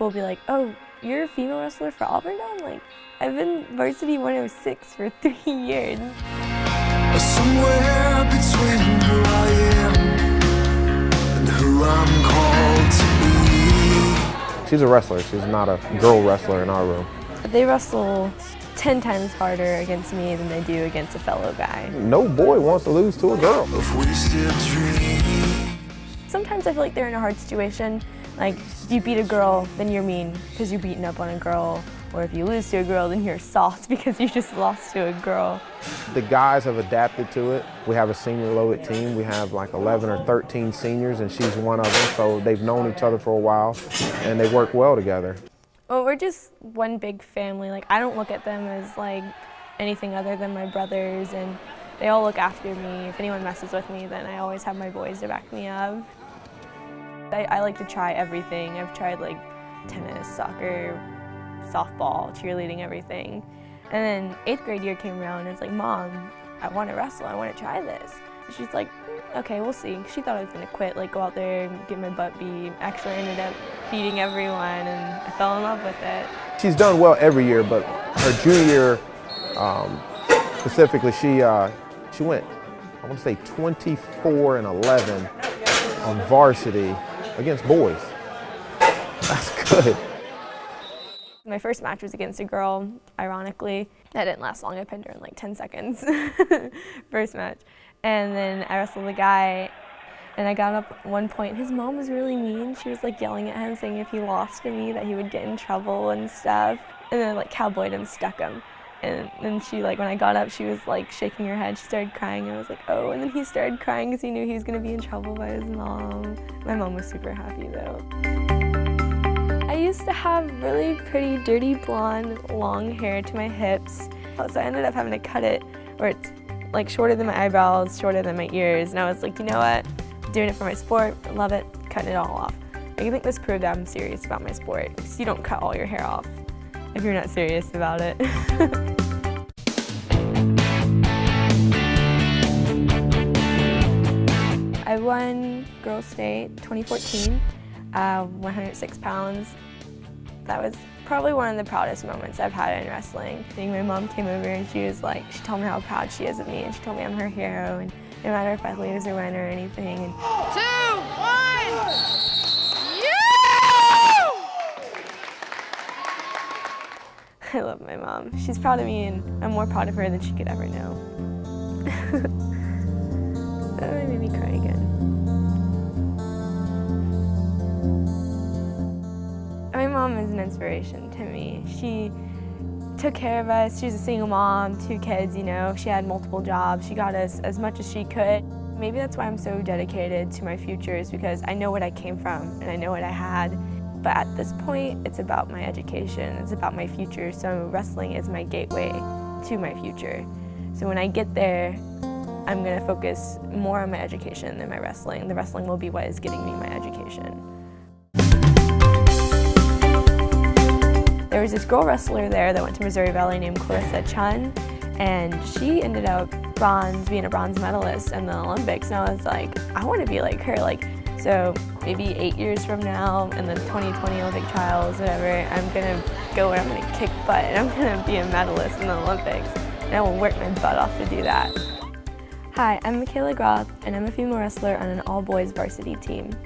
people will be like, oh, you're a female wrestler for Auburn now? I'm like, I've been varsity 106 for 3 years. Somewhere between who I am and who I'm called to be. She's a wrestler. She's not a girl wrestler in our room. They wrestle 10 times harder against me than they do against a fellow guy. No boy wants to lose to a girl. Sometimes I feel like they're in a hard situation. Like, if you beat a girl, then you're mean because you're beating up on a girl. Or if you lose to a girl, then you're soft because you just lost to a girl. The guys have adapted to it. We have a senior loaded team. We have like 11 or 13 seniors, and she's one of them. So they've known each other for a while, and they work well together. Well, we're just one big family. Like, I don't look at them as like anything other than my brothers, and they all look after me. If anyone messes with me, then I always have my boys to back me up. I like to try everything. I've tried like tennis, soccer, softball, cheerleading, everything. And then 8th grade year came around and it's like, Mom, I want to wrestle, I want to try this. And she's like, okay, we'll see. She thought I was going to quit, like go out there and get my butt beat. Actually, I ended up beating everyone and I fell in love with it. She's done well every year, but her junior year, specifically, she went, I want to say 24-11 on varsity against boys. That's good. My first match was against a girl, ironically. That didn't last long, I pinned her in like 10 seconds, first match. And then I wrestled a guy, and I got up at one point. His mom was really mean. She was like yelling at him, saying if he lost to me that he would get in trouble and stuff. And then like cowboyed him, stuck him. And then she, like when I got up, she was like shaking her head. She started crying, and I was like, oh. And then he started crying because he knew he was gonna be in trouble by his mom. My mom was super happy though. I used to have really pretty, dirty blonde, long hair to my hips. So I ended up having to cut it where it's like shorter than my eyebrows, shorter than my ears. And I was like, you know what? Doing it for my sport, love it, cutting it all off. I think this proved that I'm serious about my sport. Because you don't cut all your hair off if you're not serious about it. I won Girls State 2014. 106 pounds. That was probably one of the proudest moments I've had in wrestling. I think my mom came over and she was like, she told me how proud she is of me and she told me I'm her hero and no matter if I lose or win or anything. And 2, 1, I love my mom. She's proud of me and I'm more proud of her than she could ever know. That made me cry again. My mom is an inspiration to me. She took care of us. She was a single mom, 2 kids, you know. She had multiple jobs. She got us as much as she could. Maybe that's why I'm so dedicated to my future is because I know what I came from and I know what I had. But at this point, it's about my education. It's about my future. So wrestling is my gateway to my future. So when I get there, I'm gonna focus more on my education than my wrestling. The wrestling will be what is getting me my education. There was this girl wrestler there that went to Missouri Valley named Clarissa Chun, and she ended up being a bronze medalist in the Olympics, and I was like, I want to be like her. Like, so maybe 8 years from now in the 2020 Olympic trials, whatever, I'm gonna go and I'm gonna kick butt and I'm gonna be a medalist in the Olympics, and I will work my butt off to do that. Hi, I'm Makayla Groth, and I'm a female wrestler on an all-boys varsity team.